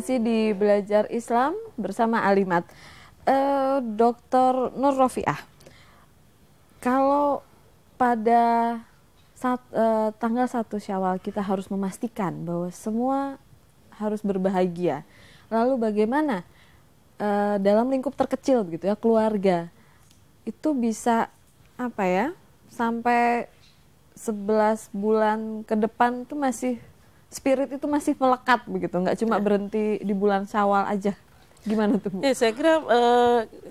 masih di Belajar Islam bersama Alimat. Dr. Nur Rofiah, kalau pada tanggal 1 Syawal kita harus memastikan bahwa semua harus berbahagia. Lalu bagaimana dalam lingkup terkecil begitu ya, keluarga itu bisa apa ya, sampai 11 bulan ke depan itu masih spirit itu masih melekat begitu, nggak cuma berhenti di bulan Syawal aja. Gimana tuh, Bu? Ya, saya kira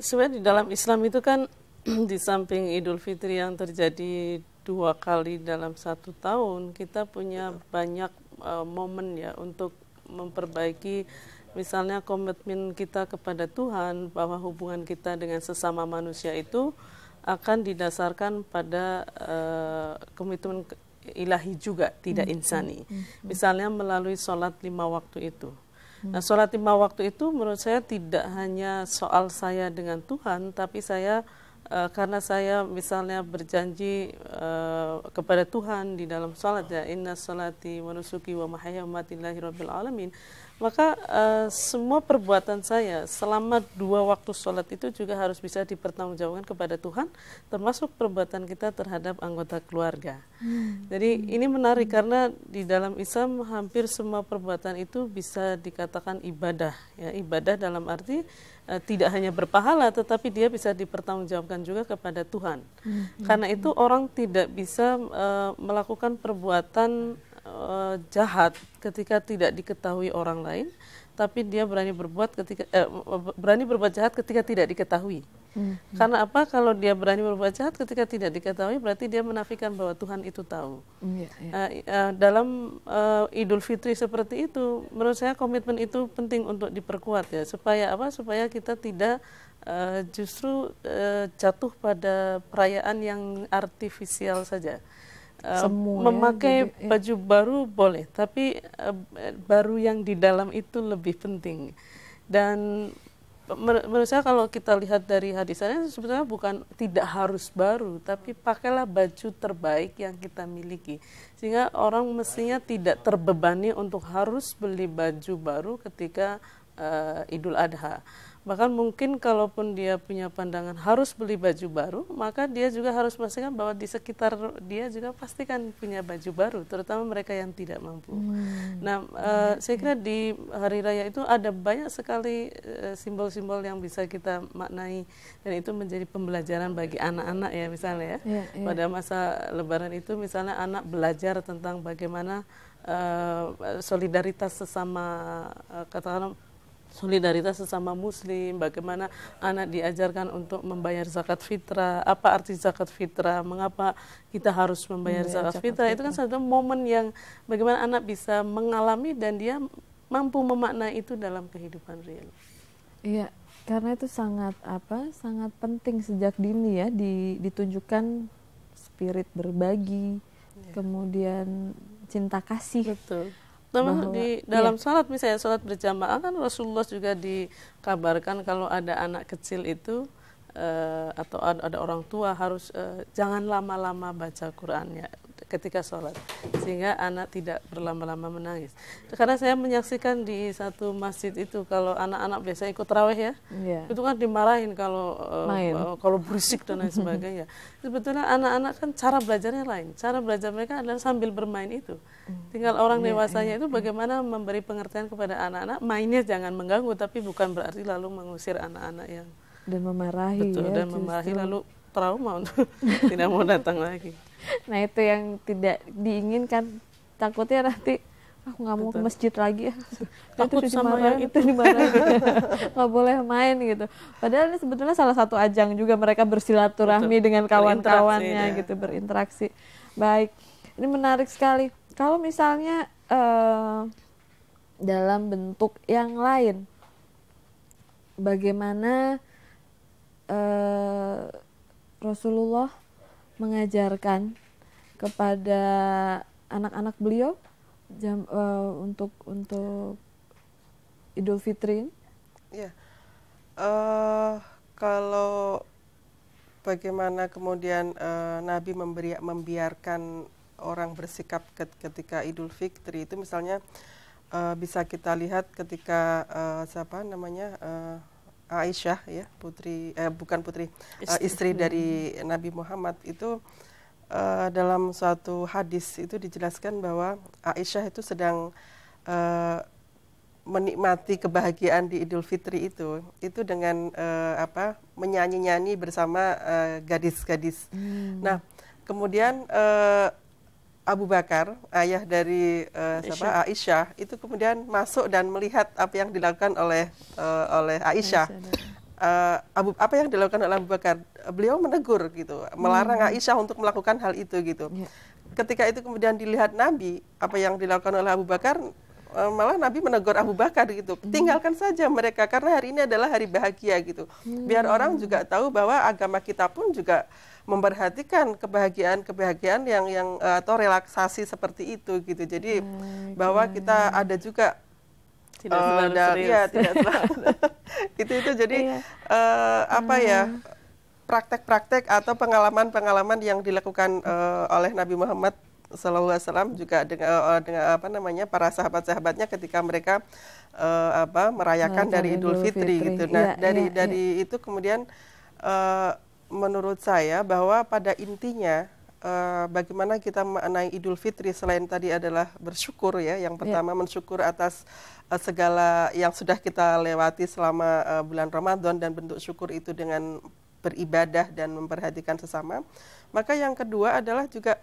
sebenarnya di dalam Islam itu kan di samping Idul Fitri yang terjadi 2 kali dalam 1 tahun, kita punya banyak momen ya untuk memperbaiki misalnya komitmen kita kepada Tuhan, bahwa hubungan kita dengan sesama manusia itu akan didasarkan pada komitmen ilahi juga, tidak insani. Misalnya melalui sholat 5 waktu itu. Nah, sholat 5 waktu itu menurut saya tidak hanya soal saya dengan Tuhan, tapi saya karena saya misalnya berjanji kepada Tuhan di dalam sholat ya, inna sholati wa nusuki wa mahaya wa mati lillahi rabbil alamin, maka semua perbuatan saya selama 2 waktu sholat itu juga harus bisa dipertanggungjawabkan kepada Tuhan, termasuk perbuatan kita terhadap anggota keluarga. Jadi ini menarik karena di dalam Islam hampir semua perbuatan itu bisa dikatakan ibadah ya, ibadah dalam arti tidak hanya berpahala, tetapi dia bisa dipertanggungjawabkan juga kepada Tuhan. Karena itu orang tidak bisa melakukan perbuatan jahat ketika tidak diketahui orang lain, tapi dia berani berbuat jahat ketika tidak diketahui. Karena apa? Kalau dia berani berbuat jahat ketika tidak diketahui, berarti dia menafikan bahwa Tuhan itu tahu. Dalam Idul Fitri seperti itu, menurut saya komitmen itu penting untuk diperkuat ya, supaya apa? Supaya kita tidak justru jatuh pada perayaan yang artifisial saja. Memakai baju baru boleh, tapi baru yang di dalam itu lebih penting. Dan menurut saya kalau kita lihat dari hadisnya, sebetulnya bukan tidak harus baru, tapi pakailah baju terbaik yang kita miliki, sehingga orang mestinya tidak terbebani untuk harus beli baju baru ketika Idul Adha. Bahkan mungkin kalaupun dia punya pandangan harus beli baju baru, maka dia juga harus memastikan bahwa di sekitar dia juga pastikan punya baju baru, terutama mereka yang tidak mampu. Nah, saya kira di Hari Raya itu ada banyak sekali simbol-simbol yang bisa kita maknai, dan itu menjadi pembelajaran bagi anak-anak ya, misalnya ya. Pada masa Lebaran itu misalnya anak belajar tentang bagaimana solidaritas sesama, katakanlah solidaritas sesama muslim, bagaimana anak diajarkan untuk membayar zakat fitrah, apa arti zakat fitrah, mengapa kita harus membayar zakat fitrah. Itu kan satu momen yang bagaimana anak bisa mengalami dan dia mampu memaknai itu dalam kehidupan real. Iya, karena itu sangat penting sejak dini ya, ditunjukkan spirit berbagi, kemudian cinta kasih. Betul. Di dalam sholat, misalnya sholat berjamaah kan Rasulullah juga dikabarkan kalau ada anak kecil itu atau ada orang tua harus jangan lama-lama baca Quran ya ketika sholat, sehingga anak tidak berlama-lama menangis. Karena saya menyaksikan di satu masjid itu, kalau anak-anak biasa ikut tarawih ya, itu kan dimarahin kalau berisik dan lain sebagainya. Sebetulnya anak-anak kan cara belajarnya lain, cara belajar mereka adalah sambil bermain itu. Tinggal orang dewasanya itu bagaimana memberi pengertian kepada anak-anak, mainnya jangan mengganggu, tapi bukan berarti lalu mengusir anak-anak yang dan memarahi. Betul, dan memarahi lalu trauma untuk tidak mau datang lagi. Nah, itu yang tidak diinginkan, takutnya nanti aku nggak mau ke masjid lagi ya, takut sama yang itu dimarahin, nggak boleh main gitu. Padahal ini sebetulnya salah satu ajang juga mereka bersilaturahmi dengan kawan-kawannya gitu, berinteraksi. Baik, ini menarik sekali. Kalau misalnya dalam bentuk yang lain, bagaimana Rasulullah mengajarkan kepada anak-anak beliau untuk Idul Fitri? Ya, kalau bagaimana kemudian Nabi membiarkan orang bersikap ketika Idul Fitri itu, misalnya bisa kita lihat ketika siapa namanya Aisyah ya, istri dari Nabi Muhammad itu, dalam suatu hadis itu dijelaskan bahwa Aisyah itu sedang menikmati kebahagiaan di Idul Fitri itu dengan menyanyi-nyanyi bersama gadis-gadis. Nah, kemudian Abu Bakar, ayah dari Aisyah, itu kemudian masuk dan melihat apa yang dilakukan oleh Aisyah. Apa yang dilakukan oleh Abu Bakar? Beliau menegur gitu, melarang Aisyah untuk melakukan hal itu gitu. Ketika itu kemudian dilihat Nabi, apa yang dilakukan oleh Abu Bakar, malah Nabi menegur Abu Bakar gitu, tinggalkan saja mereka karena hari ini adalah hari bahagia gitu. Biar orang juga tahu bahwa agama kita pun juga memperhatikan kebahagiaan yang atau relaksasi seperti itu gitu. Jadi bahwa kita ada juga tidak selalu itu jadi praktek-praktek atau pengalaman-pengalaman yang dilakukan oleh Nabi Muhammad SAW juga dengan para sahabat-sahabatnya ketika mereka merayakan dari Idul Fitri gitu. Nah, dari itu kemudian menurut saya bahwa pada intinya bagaimana kita memaknai Idul Fitri selain tadi adalah bersyukur ya. Yang pertama mensyukur atas segala yang sudah kita lewati selama bulan Ramadan dan bentuk syukur itu dengan beribadah dan memperhatikan sesama. Maka yang kedua adalah juga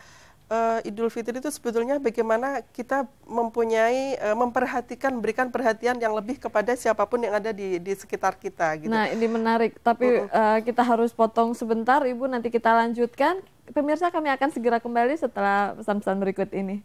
Idul Fitri itu sebetulnya bagaimana kita memberikan perhatian yang lebih kepada siapapun yang ada di sekitar kita gitu. Nah, ini menarik, tapi kita harus potong sebentar, Ibu, nanti kita lanjutkan. Pemirsa, kami akan segera kembali setelah pesan-pesan berikut ini.